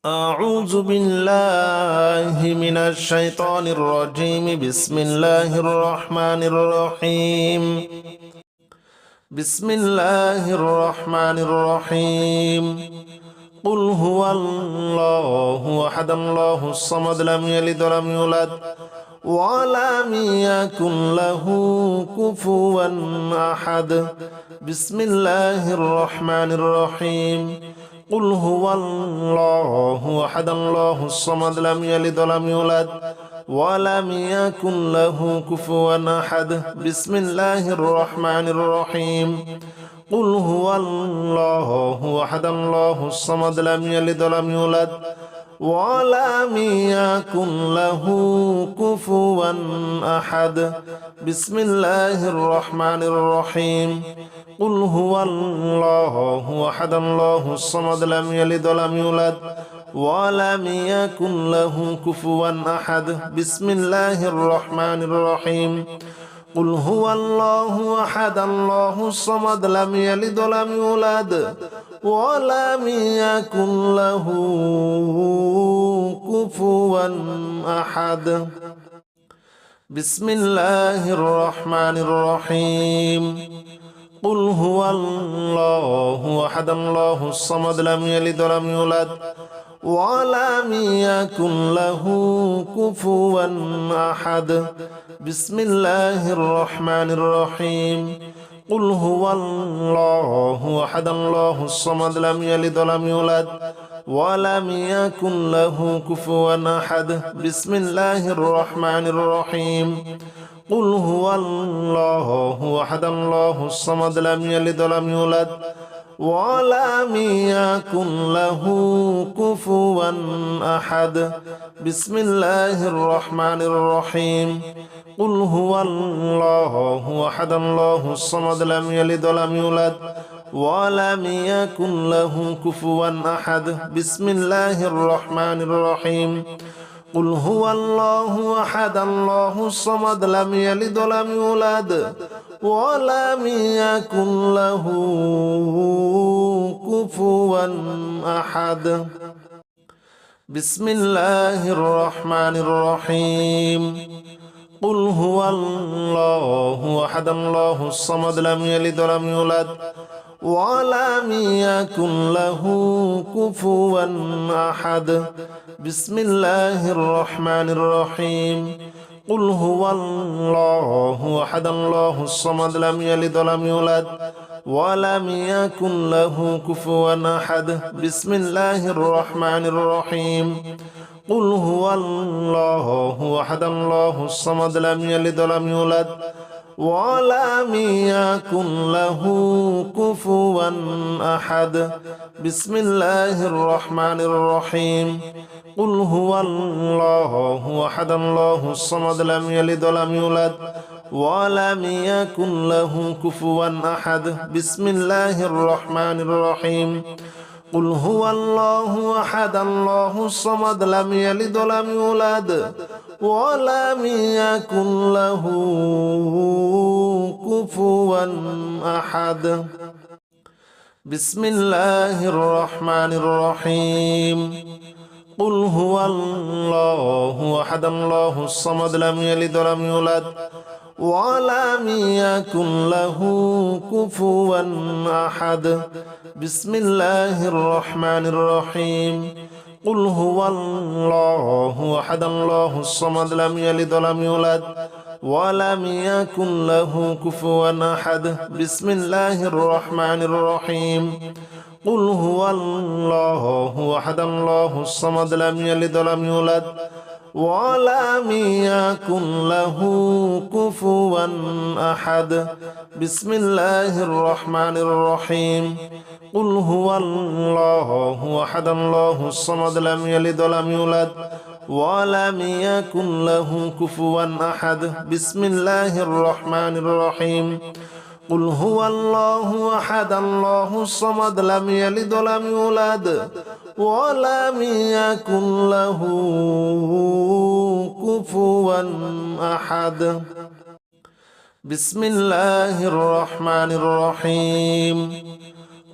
أعوذ بالله من الشيطان الرجيم. بسم الله الرحمن الرحيم. بسم الله الرحمن الرحيم. قل هو الله أحد الله الصمد لم يلد ولم يولد ولم يكن له كفوا أحد. بسم الله الرحمن الرحيم. قل هو الله أحد الله الصمد لم يلد ولم يولد ولم يكن له كفوا أحد. بسم الله الرحمن الرحيم. قل هو الله أحد الله الصمد لم يلد ولم يولد ولم يكن له كفوا أحد. بسم الله الرحمن الرحيم. قل هو الله أحد الله الصمد لم يلد ولم يولد ولم يكن له كفوا أحد. بسم الله الرحمن الرحيم. قل هو الله أحد الله الصمد لم يلد ولم يولد ولم يكن له كفوا أحد. بسم الله الرحمن الرحيم. قل هو الله أحد الله الصمد لم يلد ولم يولد ولم يكن له كفوا أحد. بسم الله الرحمن الرحيم. قل هو الله أحد الله الصمد لم يلد ولم يولد ولم يكن له كفوا أحد. بسم الله الرحمن الرحيم. قل هو الله أحد الله الصمد لم يلد ولم يولد ولم يكن له كفوا أحد. بسم الله الرحمن الرحيم. قل هو الله أحد الله الصمد لم يلد ولم يولد ولم يكن له كفوا أحد. بسم الله الرحمن الرحيم. قل هو الله أحد الله الصمد لم يلد ولم يولد ولم يكن له كفوا أحد. بسم الله الرحمن الرحيم. قل هو الله أحد الله الصمد لم يلد ولم يولد ولم يكن له كفوا أحد. بسم الله الرحمن الرحيم. قل هو الله أحد الله الصمد لم يلد ولم يولد ولم يكن له كفوا أحد. بسم الله الرحمن الرحيم. قل هو الله أحد الله الصمد لم يلد ولم يولد ولم يكن له كفوا أحد. بسم الله الرحمن الرحيم. قل هو الله أحد الله الصمد لم يلد ولم يولد ولم يكن له كفوا أحد. بسم الله الرحمن الرحيم. قل هو الله أحد الله الصمد لم يلد ولم يولد ولم يكن له كفوا أحد. بسم الله الرحمن الرحيم. قل هو الله أحد الله الصمد لم يلد ولم يولد ولم يكن له كفوا أحد. بسم الله الرحمن الرحيم. قل هو الله أحد الله الصمد لم يلد ولم يولد ولم يكن له كفوا أحد. بسم الله الرحمن الرحيم. قل هو الله أحد الله الصمد لم يلد ولم يولد ولم يكن له كفوا أحد. بسم الله الرحمن الرحيم. قل هو الله أحد الله الصمد لم يلد ولم يولد ولم يكن له كفوا أحد. بسم الله الرحمن الرحيم. قل هو الله أحد الله الصمد لم يلد ولم يولد ولم يكن له كفوا أحد. بسم الله الرحمن الرحيم.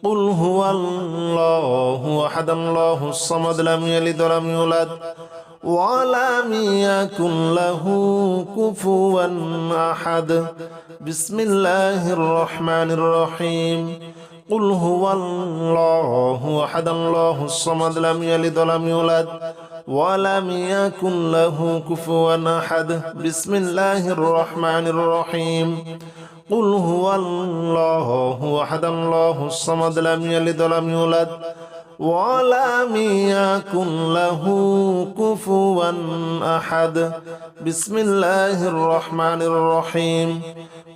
قل هو الله أحد الله الصمد لم يلد ولم يولد ولم يكن له كفوا أحد بسم الله الرحمن الرحيم قل هو الله أحد الله الصمد لم يلد ولم يولد ولم يكن له كفوا أحد بسم الله الرحمن الرحيم قل هو الله أحد الله الصمد لم يلد ولم يولد ولم يكن له كفوا أحد بسم الله الرحمن الرحيم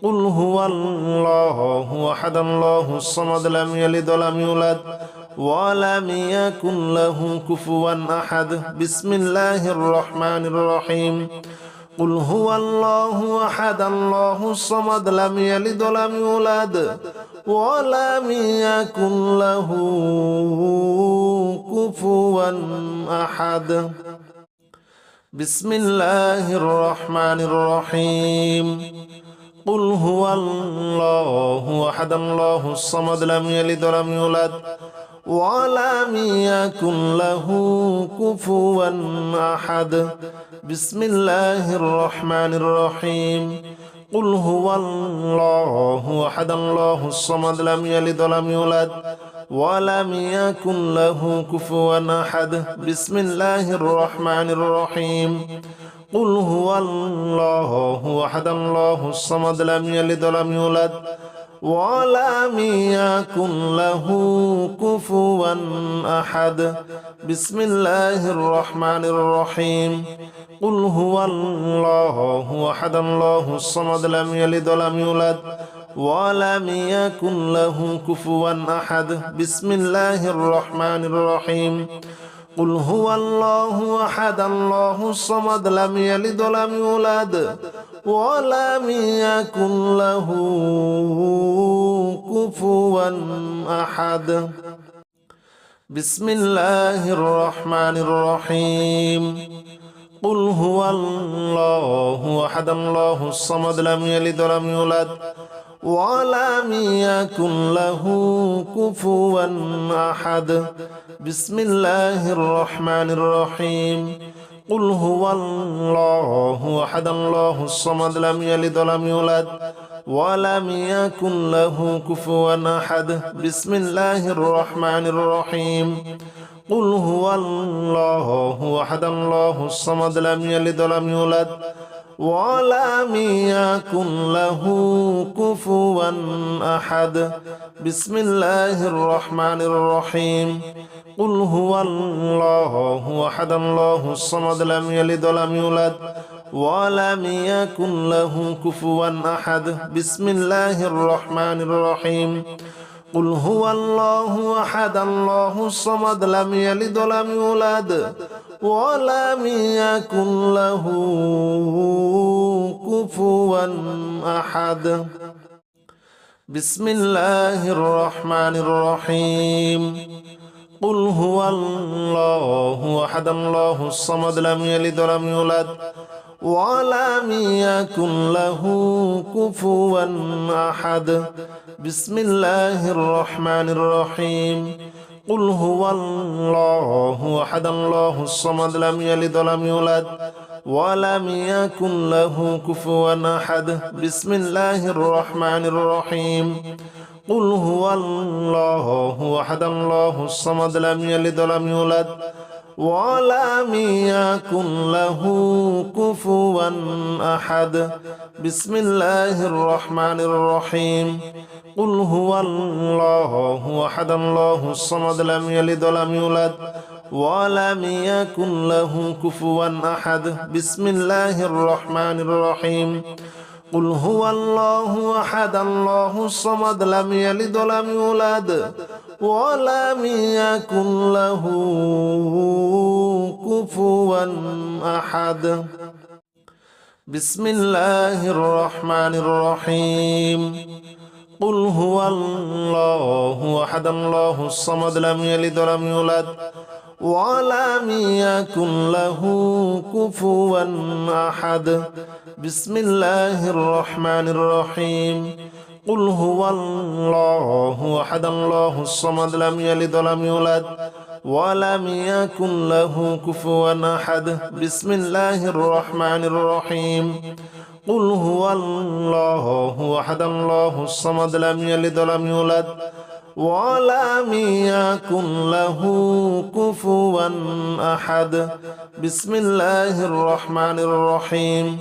قل هو الله أحد الله الصمد لم يلد ولم يولد ولم يكن له كفوا أحد بسم الله الرحمن الرحيم قل هو الله أحد الله الصمد لم يلد ولم يولد ولم يكن له كفوا أحد بسم الله الرحمن الرحيم قل هو الله أحد الله الصمد لم يلد ولم يولد ولم يكن له كفوا أحد بسم الله الرحمن الرحيم قل هو الله أحد الله الصمد لم يلد ولم يولد ولم يكن له كفوا أحد بسم الله الرحمن الرحيم قل هو الله أحد الله الصمد لم يلد ولم يولد ولم يكن له كفوا أحد بسم الله الرحمن الرحيم قل هو الله أحد الله الصمد لم يلد ولم يولد ولم يكن له كفوا أحد بسم الله الرحمن الرحيم قل هو الله أحد الله الصمد لم يلد ولم يولد ولم يكن له كفوا أحد بسم الله الرحمن الرحيم قل هو الله أحد الله الصمد لم يلد ولم يولد ولم يكن له كفوا أحد بسم الله الرحمن الرحيم قل هو الله أحد الله الصمد لم يلد ولم يولد ولم يكن له كفوا أحد بسم الله الرحمن الرحيم قل هو الله أحد الله الصمد لم يلد ولم يولد ولم يكن له كفوا أحد بسم الله الرحمن الرحيم قل هو الله أحد الله الصمد لم يلد ولم يولد ولم يكن له كفوا أحد بسم الله الرحمن الرحيم قل هو الله أحد الله الصمد لم يلد ولم يولد ولم يكن له كفوا أحد بسم الله الرحمن الرحيم قل هو الله أحد الله الصمد لم يلد ولم يولد ولم يكن له كفوا أحد بسم الله الرحمن الرحيم قل هو الله أحد الله الصمد لم يلد ولم يولد ولم يكن له كفوا أحد بسم الله الرحمن الرحيم قل هو الله أحد الله الصمد لم يلد ولم يولد ولم يكن له كفوا أحد بسم الله الرحمن الرحيم قل هو الله أحد الله الصمد لم يلد ولم يولد ولم يكن له كفوا أحد بسم الله الرحمن الرحيم قل هو الله أحد الله الصمد لم يلد ولم يولد ولم يكن له كفوا أحد بسم الله الرحمن الرحيم قل هو الله أحد الله الصمد لم يلد ولم يولد ولم يكن له كفوا أحد بسم الله الرحمن الرحيم قل هو الله أحد الله الصمد لم يلد ولم يولد ولم يكن له كفوا أحد بسم الله الرحمن الرحيم قل هو الله أحد الله الصمد لم يلد ولم يولد ولم يكن له كفوا أحد بسم الله الرحمن الرحيم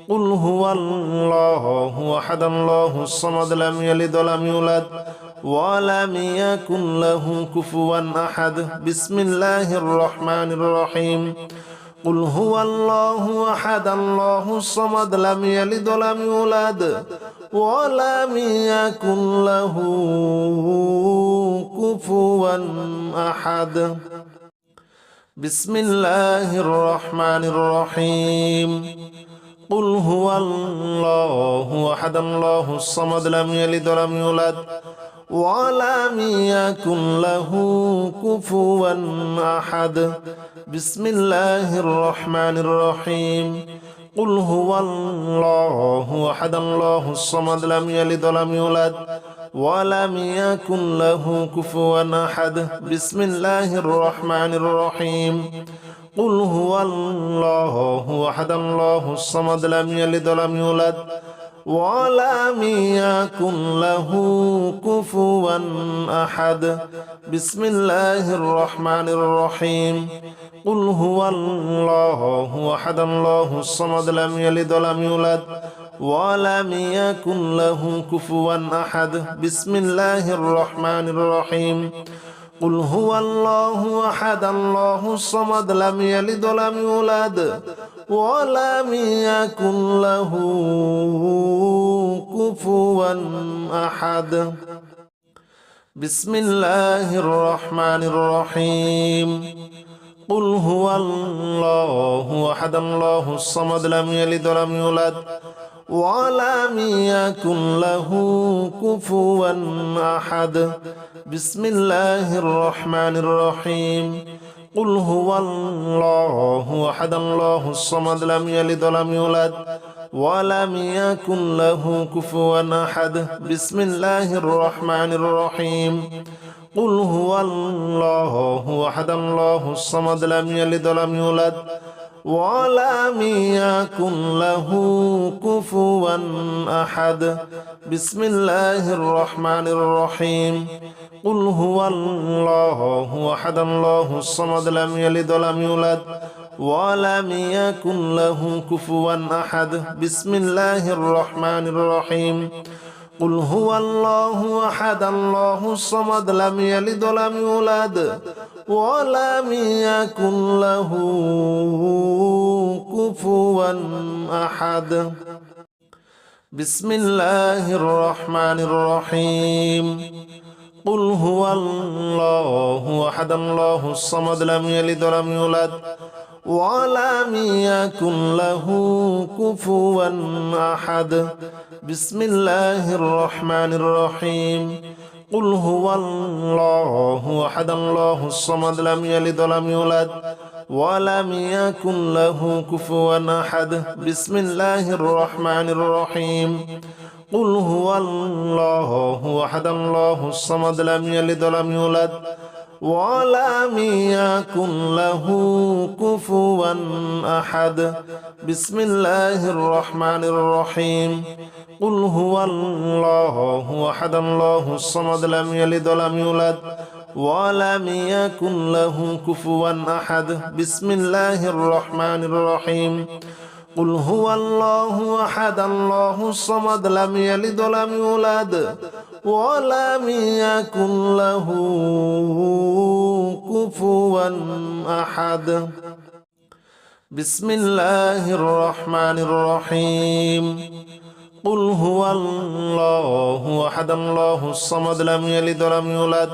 قل هو الله أحد الله الصمد لم يلد ولم يولد ولم يكن له كفوا أحد بسم الله الرحمن الرحيم قل هو الله أحد الله الصمد لم يلد ولم يولد ولم يكن له كفوا أحد بسم الله الرحمن الرحيم قل هو الله أحد الله الصمد لم يلد ولم يولد ولم يكن له كفوا أحد بسم الله الرحمن الرحيم قل هو الله أحد الله الصمد لم يلد ولم يولد ولم يكن له كفوا أحد بسم الله الرحمن الرحيم قل هو الله أحد الله الصمد لم يلد ولم يولد ولم يكن له كفوا أحد بسم الله الرحمن الرحيم قل هو الله أحد الله الصمد لم يلد ولم يولد ولم يكن له كفوا أحد بسم الله الرحمن الرحيم قل هو الله أحد الله الصمد لم يلد ولم يولد ولم يكن له كفوا أحد بسم الله الرحمن الرحيم قل هو الله أحد الله الصمد لم يلد ولم يولد ولم يكن له كفوا أحد بسم الله الرحمن الرحيم قل هو الله أحد الله الصمد لم يلد ولم يولد ولم يكن له كفوا أحد بسم الله الرحمن الرحيم قل هو الله أحد الله الصمد لم يلد ولم يولد ولم يكن له كفوا أحد بسم الله الرحمن الرحيم قل هو الله أحد الله الصمد لم يلد ولم يولد ولم يكن له كفوا أحد بسم الله الرحمن الرحيم قل هو الله أحد الله الصمد لم يلد ولم يولد ولم يكن له كفوا أحد بسم الله الرحمن الرحيم قل هو الله أحد الله الصمد لم يلد ولم يولد ولم يكن له كفوا أحد بسم الله الرحمن الرحيم قل هو الله أحد الله الصمد لم يلد ولم يولد ولم يكن له كفوا أحد بسم الله الرحمن الرحيم قل هو الله أحد الله الصمد لم يلد ولم يولد ولم يكن له كفوا أحد بسم الله الرحمن الرحيم قل هو الله أحد الله الصمد لم يلد ولم يولد ولم يكن له كفوا أحد بسم الله الرحمن الرحيم قل هو الله أحد الله الصمد لم يلد ولم يولد ولم يكن له كفوا أحد بسم الله الرحمن الرحيم قل هو الله أحد الله الصمد لم يلد ولم يولد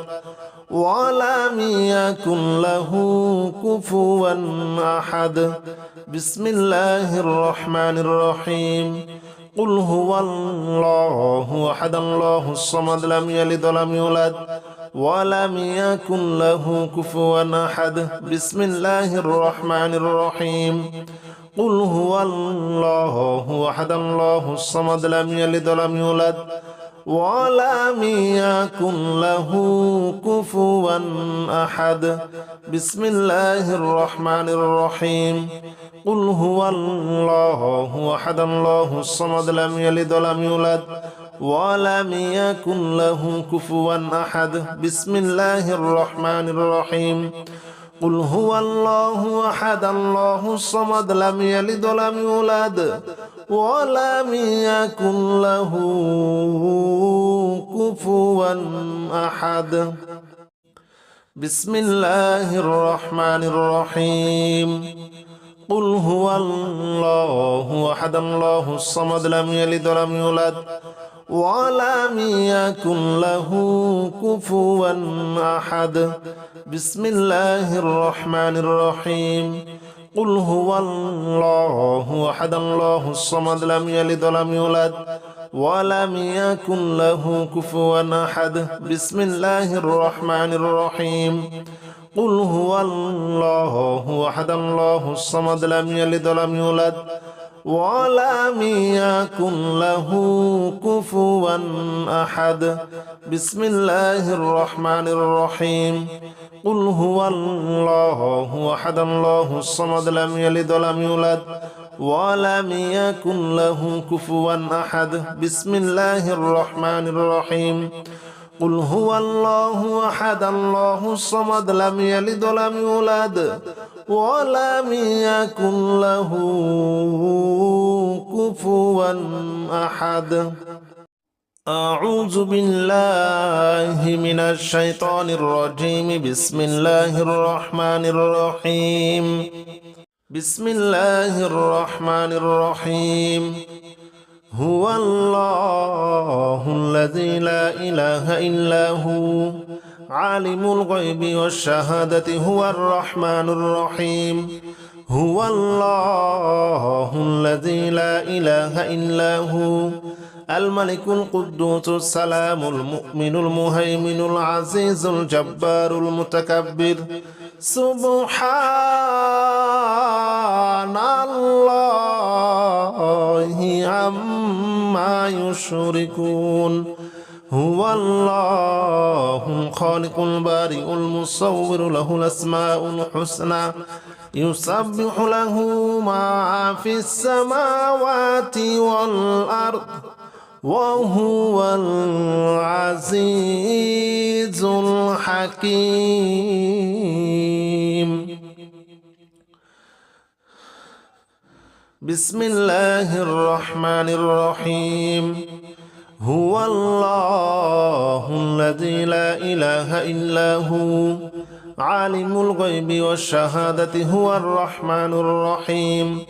ولم يكن له كفوا أحد بسم الله الرحمن الرحيم قل هو الله أحد الله الصمد لم يلد ولم يولد ولم يكن له كفوا أحد بسم الله الرحمن الرحيم قل هو الله أحد الله الصمد لم يلد ولم يولد ولم يكن له كفوا أحد بسم الله الرحمن الرحيم قل هو الله أحد الله الصمد لم يلد ولم يولد ولم يكن له كفوا أحد بسم الله الرحمن الرحيم قل هو الله أحد الله الصمد لم يلد ولم يولد ولم يكن له كفوا أحد بسم الله الرحمن الرحيم قل هو الله أحد الله الصمد لم يلد ولم يولد ولم يكن له كفوا أحد بسم الله الرحمن الرحيم قل هو الله أحد الله الصمد لم يلد ولم يولد ولم يكن له كفوا أحد بسم الله الرحمن الرحيم قل هو الله أحد الله الصمد لم يلد ولم يولد ولم يكن له كفوا أحد بسم الله الرحمن الرحيم قل هو الله أحد الله الصمد لم يلد ولم يولد ولم يكن له كفوا أحد بسم الله الرحمن الرحيم قل هو الله أحد الله الصمد لم يلد ولم يولد ولم يكن له كفوا أحد أعوذ بالله من الشيطان الرجيم بسم الله الرحمن الرحيم بسم الله الرحمن الرحيم هو الله الذي لا إله إلا هو عالم الغيب والشهادة هو الرحمن الرحيم هو الله الذي لا إله إلا هو الملك القدوس السلام المؤمن المهيمن العزيز الجبار المتكبر سبحان الله عما يشركون هو الله الخالق البارئ المصور له الأسماء الحسنى يسبح له ما في السماوات والأرض وهو العزيز الحكيم بسم الله الرحمن الرحيم هو الله الذي لا إله إلا هو عالم الغيب والشهادة هو الرحمن الرحيم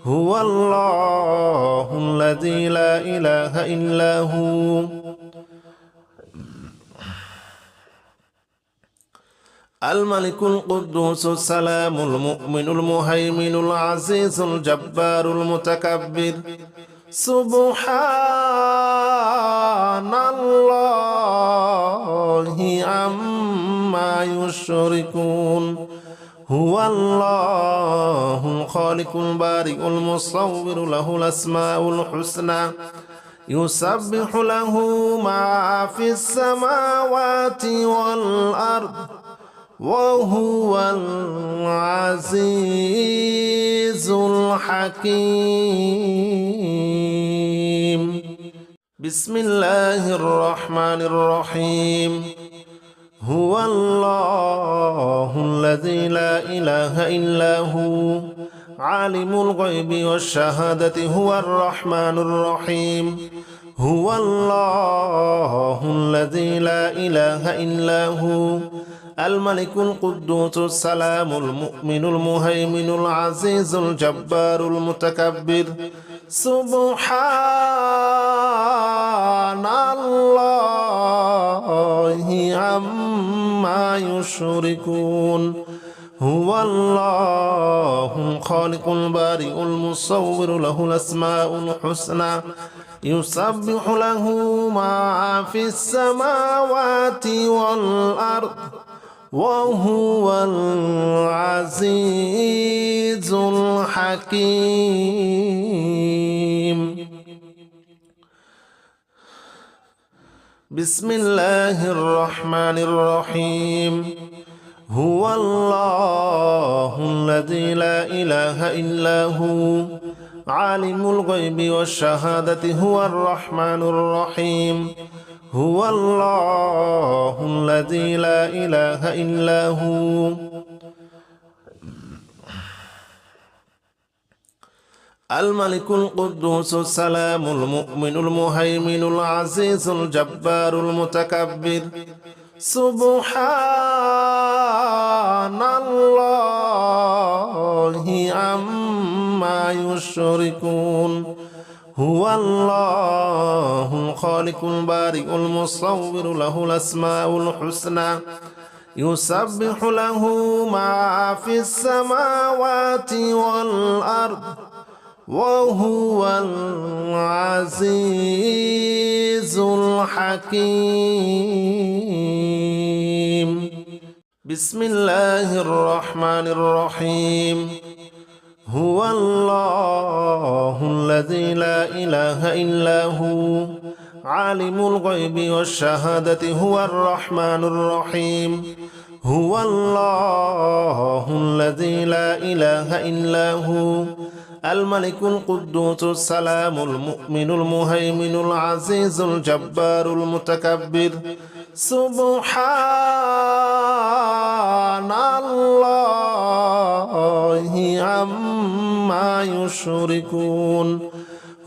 هو الله الذي لا إله إلا هو الملك القدوس السلام المؤمن المهيمن العزيز الجبار المتكبر سبحان الله عما يشركون هو الله الخالق البارئ المصور له الأسماء الحسنى يسبح له ما في السماوات والأرض وهو العزيز الحكيم بسم الله الرحمن الرحيم هو الله الذي لا إله إلا هو عالم الغيب والشهادة هو الرحمن الرحيم هو الله الذي لا إله إلا هو الملك القدوس السلام المؤمن المهيمن العزيز الجبار المتكبر سبحان الله عما يشركون هو الله الخالق البارئ المصور له الأسماء الحسنى يسبح له ما في السماوات والأرض وهو العزيز الحكيم بسم الله الرحمن الرحيم هو الله الذي لا إله إلا هو عالم الغيب والشهادة هو الرحمن الرحيم هو الله الذي لا إله إلا هو الملك القدوس السلام المؤمن المهيمن العزيز الجبار المتكبر سبحان الله عما يشركون هو الله الخالق البارئ المصور له الأسماء الحسنى يسبح له ما في السماوات والأرض وهو العزيز الحكيم بسم الله الرحمن الرحيم هو الله الذي لا إله إلا هو عالم الغيب والشهادة هو الرحمن الرحيم هو الله الذي لا إله إلا هو الملك القدوس السلام المؤمن المهيمن العزيز الجبار المتكبر سبحان الله عما يشركون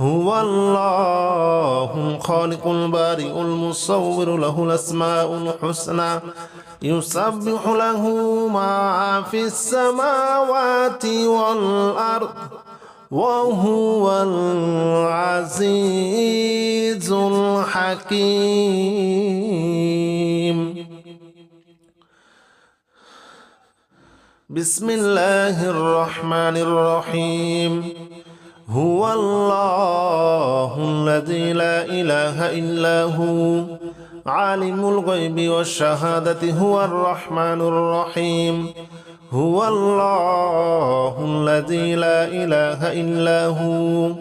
هو الله الخالق البارئ المصور له الأسماء الحسنى يسبح له ما في السماوات والأرض وهو العزيز الحكيم بسم الله الرحمن الرحيم هو الله الذي لا إله إلا هو عالم الغيب والشهادة هو الرحمن الرحيم هو الله الذي لا إله إلا هو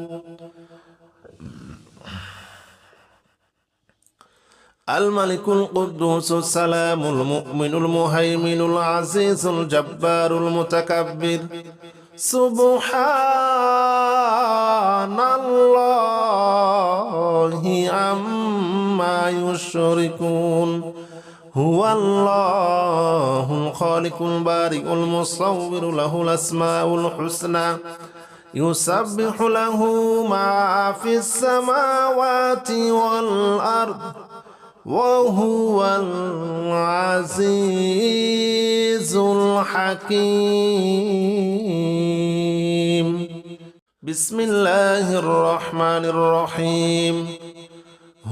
الملك القدوس السلام المؤمن المهيمن العزيز الجبار المتكبر سبحان الله عما يشركون هو الله الخالق البارئ المصور له الأسماء الحسنى يسبح له ما في السماوات والأرض وهو العزيز الحكيم بسم الله الرحمن الرحيم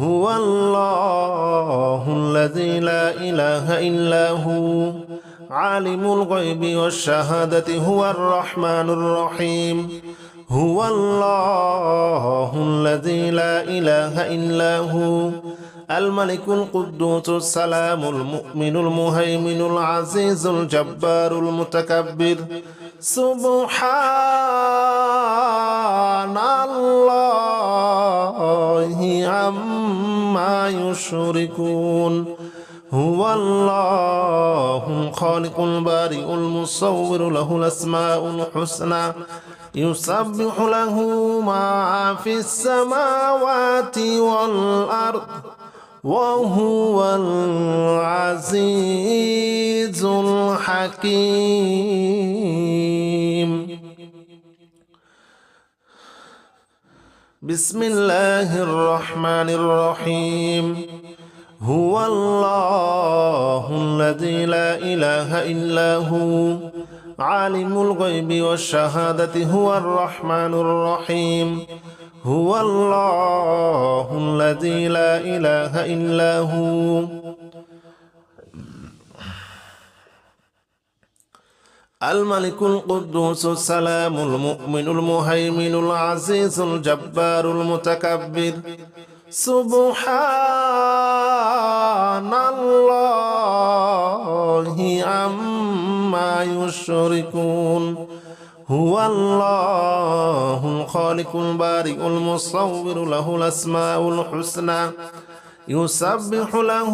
هو الله الذي لا إله إلا هو عالم الغيب والشهادة هو الرحمن الرحيم هو الله الذي لا إله إلا هو الملك القدوس السلام المؤمن المهيمن العزيز الجبار المتكبر سبحان الله عما يشركون هو الله الخالق البارئ المصور له الأسماء الحسنى يسبح له ما في السماوات والأرض وهو العزيز الحكيم بسم الله الرحمن الرحيم هو الله الذي لا إله إلا هو عالم الغيب والشهادة هو الرحمن الرحيم هو الله الذي لا إله إلا هو الملك القدوس السلام المؤمن المهيمن العزيز الجبار المتكبر سبحان الله عما يشركون هو الله الخالق البارئ المصور له الأسماء الحسنى يسبح له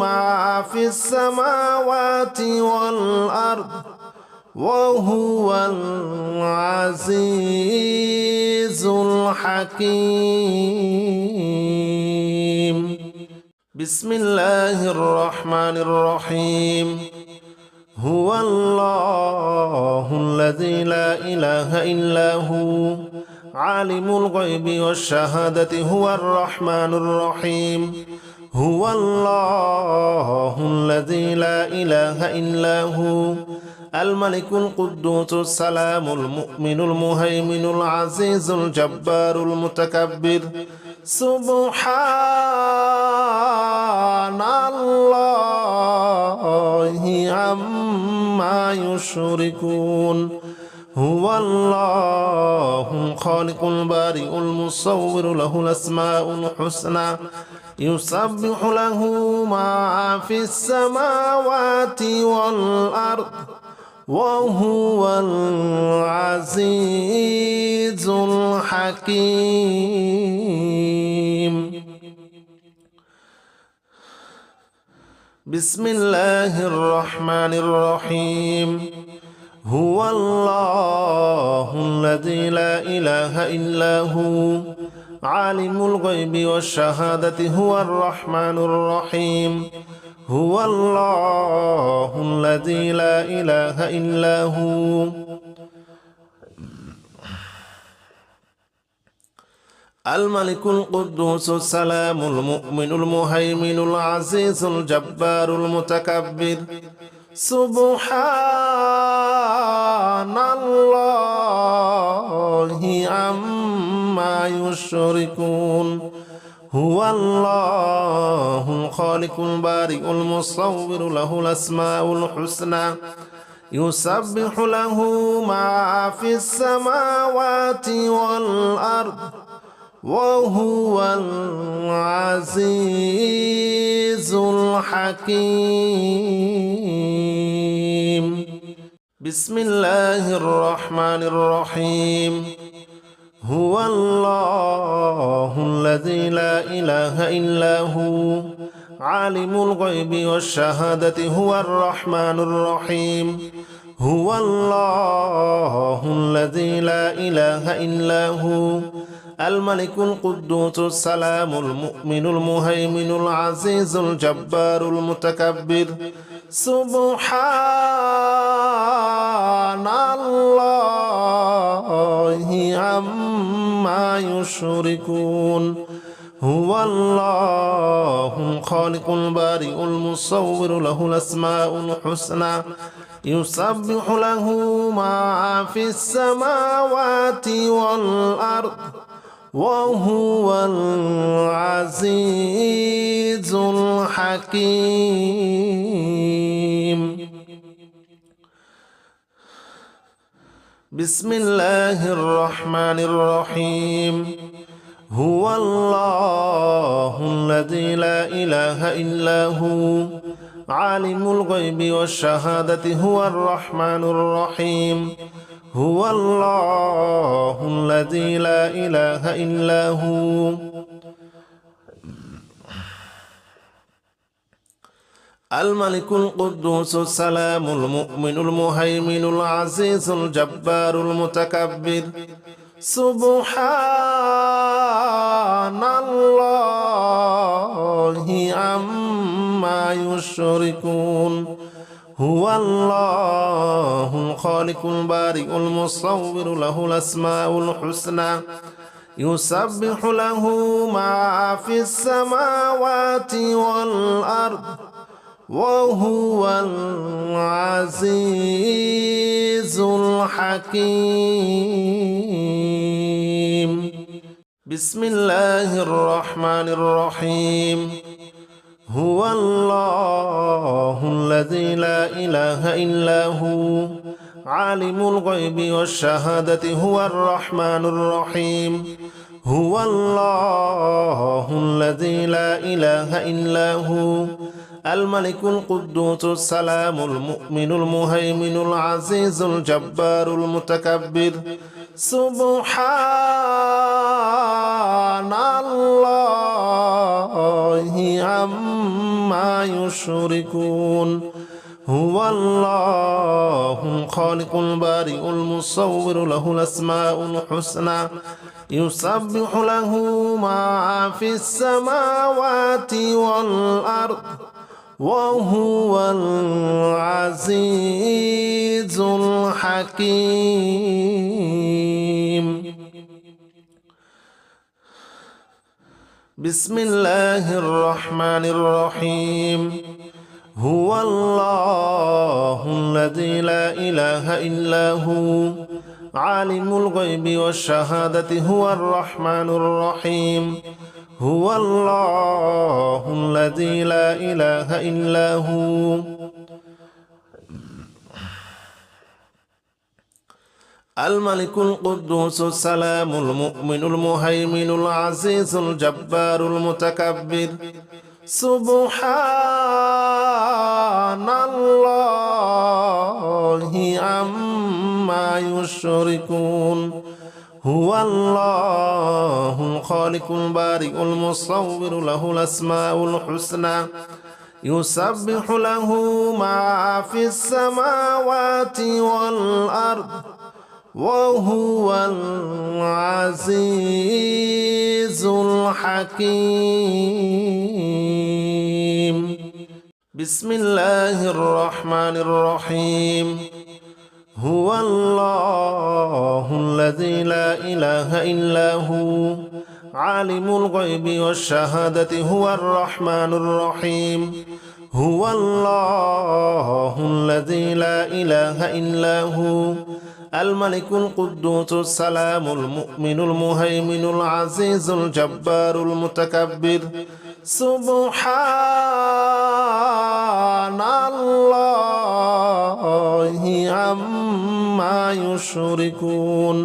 ما في السماوات والأرض وهو العزيز الحكيم. بسم الله الرحمن الرحيم. هو الله الذي لا إله إلا هو عالم الغيب والشهادة هو الرحمن الرحيم. هو الله الذي لا إله إلا هو الملك القدوس السلام المؤمن المهيمن العزيز الجبار المتكبر. سبحان الله عما يشركون. هو الله الخالق البارئ المصور له الأسماء الحسنى يسبح له ما في السماوات والأرض وهو العزيز الحكيم. بسم الله الرحمن الرحيم. هو الله الذي لا إله إلا هو عالم الغيب والشهادة هو الرحمن الرحيم. هو الله الذي لا إله إلا هو الملك القدوس السلام المؤمن المهيمن العزيز الجبار المتكبر. سبحان الله عما يشركون. هو الله الخالق البارئ المصور له الأسماء الحسنى يسبح له ما في السماوات والأرض وهو العزيز الحكيم. بسم الله الرحمن الرحيم. هو الله الذي لا إله إلا هو عالم الغيب والشهادة هو الرحمن الرحيم. هو الله الذي لا إله إلا هو الملك القدوس السلام المؤمن المهيمن العزيز الجبار المتكبر. سبحان الله عما يشركون. هو الله الخالق البارئ المصور له الأسماء الحسنى يسبح له ما في السماوات والأرض وهو العزيز الحكيم. بسم الله الرحمن الرحيم. هو الله الذي لا إله إلا هو عالم الغيب والشهادة هو الرحمن الرحيم. هو الله الذي لا إله إلا هو الملك القدوس السلام المؤمن المهيمن العزيز الجبار المتكبر. سبحان الله عما يشركون. هو الله الخالق البارئ المصور له الأسماء الحسنى يسبح له ما في السماوات والأرض وهو العزيز الحكيم. بسم الله الرحمن الرحيم. هو الله الذي لا إله إلا هو عالم الغيب والشهادة هو الرحمن الرحيم. هو الله الذي لا إله إلا هو الملك القدوس السلام المؤمن المهيمن العزيز الجبار المتكبر. সুবহানাল্লাহি আম্মা ইউশরিকুন হুয়াল্লাহুল খালিকুল বারিউল মুসাউবিরু লাহুল আসমাউল হুসনা ইউসাব্বিহু লাহু মা ফিস সামাওয়াতি ওয়াল আরদ ওয়া হুয়াল আজিজুল হাকীম। বিসমিল্লাহির রহমানির রহিম। হুয়াল্লাহুল্লাযী লা ইলাহা ইল্লা হু আলিমুল গায়বি ওয়াশ শাহাদাতি হুয়ার রহমানুর রহিম। হুয়াল্লাহুল্লাযী লা ইলাহা ইল্লা হু الملك القدوس السلام المؤمن المهيمن العزيز الجبار المتكبر سبحان الله عما يشركون هو الله الخالق البارئ المصور له الأسماء الحسنى يسبح له ما في السماوات والأرض وهو العزيز الحكيم. بسم الله الرحمن الرحيم. هو الله الذي لا إله إلا هو عالم الغيب والشهادة هو الرحمن الرحيم. هو الله الذي لا إله إلا هو الملك القدوس السلام المؤمن المهيمن العزيز الجبار المتكبر سبحان الله عما يشركون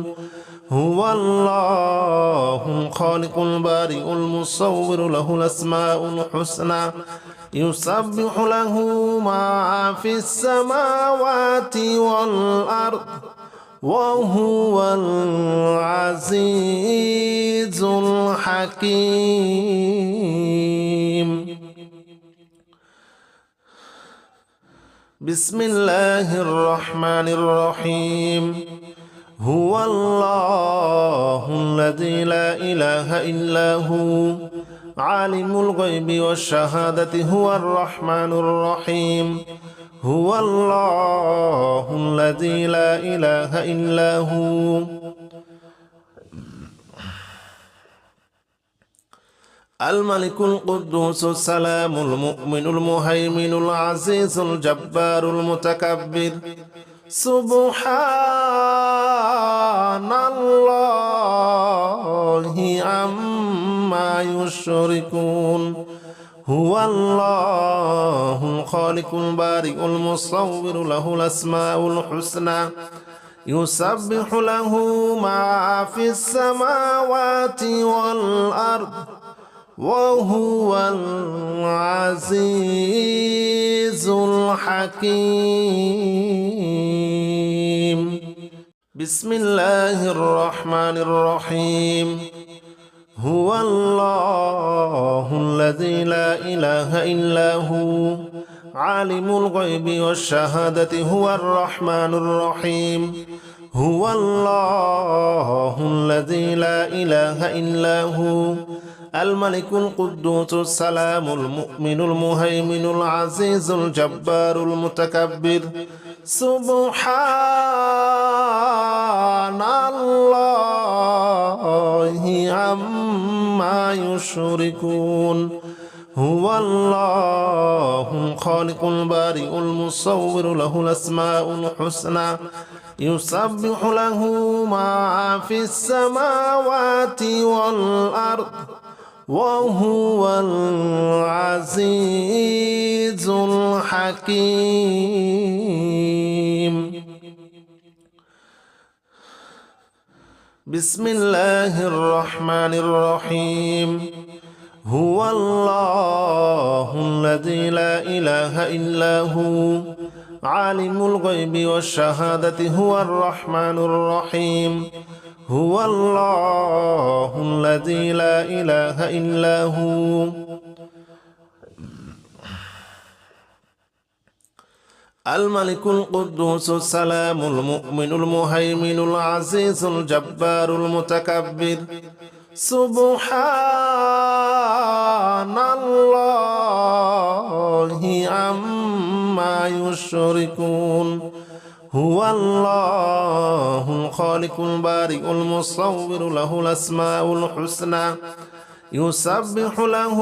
هو الله الخالق البارئ المصور له الأسماء الحسنى يسبح له ما في السماوات والأرض وهو العزيز الحكيم. بسم الله الرحمن الرحيم. هو الله الذي لا إله إلا هو عالم الغيب والشهادة هو الرحمن الرحيم. هو الله الذي لا إله إلا هو الملك القدوس السلام المؤمن المهيمن العزيز الجبار المتكبر سبحان الله عما يشركون هو الله الخالق البارئ المصور له الأسماء الحسنى يسبح له ما في السماوات والأرض وهو العزيز الحكيم. بسم الله الرحمن الرحيم. هو الله الذي لا إله إلا هو عالم الغيب والشهادة هو الرحمن الرحيم. هو الله الذي لا إله إلا هو الملك القدوس السلام المؤمن المهيمن العزيز الجبار المتكبر سبحان الله عما يشركون هو الله الخالق البارئ المصور له الأسماء الحسنى يسبح له ما في السماوات والأرض وهو العزيز الحكيم. بسم الله الرحمن الرحيم. هو الله الذي لا إله إلا هو عالم الغيب والشهادة هو الرحمن الرحيم. هو الله الذي لا إله إلا هو الملك القدوس السلام المؤمن المهيمن العزيز الجبار المتكبر سبحان الله عما يشركون هو الله الخالق البارئ المصور له الأسماء الحسنى يسبح له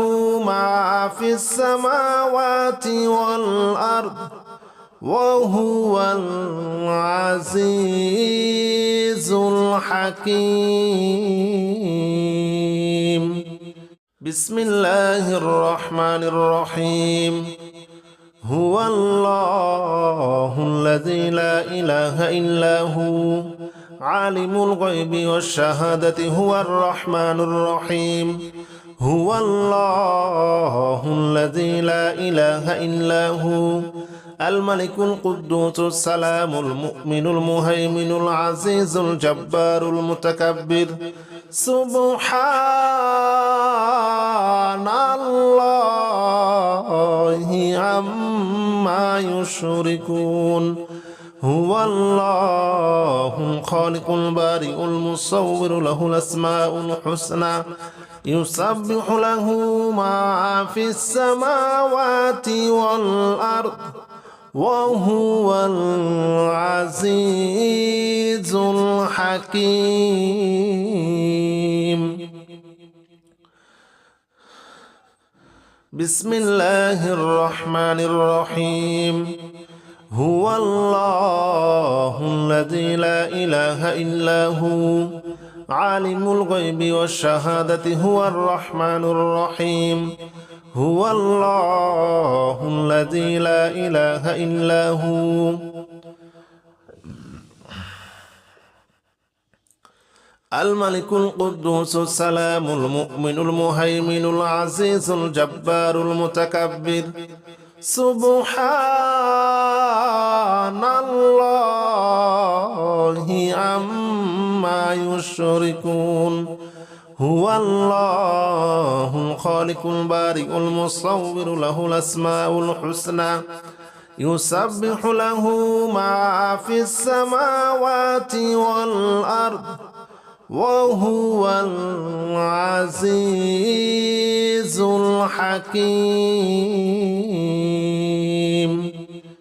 ما في السماوات والأرض وهو العزيز الحكيم بسم الله الرحمن الرحيم هو الله الذي لا إله إلا هو عالم الغيب والشهادة هو الرحمن الرحيم هو الله الذي لا إله إلا هو الملك القدوس السلام المؤمن المهيمن العزيز الجبار المتكبر سبحان الله عما يشركون هو الله الخالق البارئ المصور له الأسماء الحسنى يسبح له ما في السماوات والأرض وهو العزيز الحكيم بسم الله الرحمن الرحيم هو الله الذي لا إله إلا هو عالم الغيب والشهادة هو الرحمن الرحيم هو الله الذي لا إله إلا هو الملك القدوس السلام المؤمن المهيمن العزيز الجبار المتكبر سبحان الله عما يشركون هو الله الخالق البارئ المصور له الأسماء الحسنى يسبح له ما في السماوات والأرض وهو العزيز الحكيم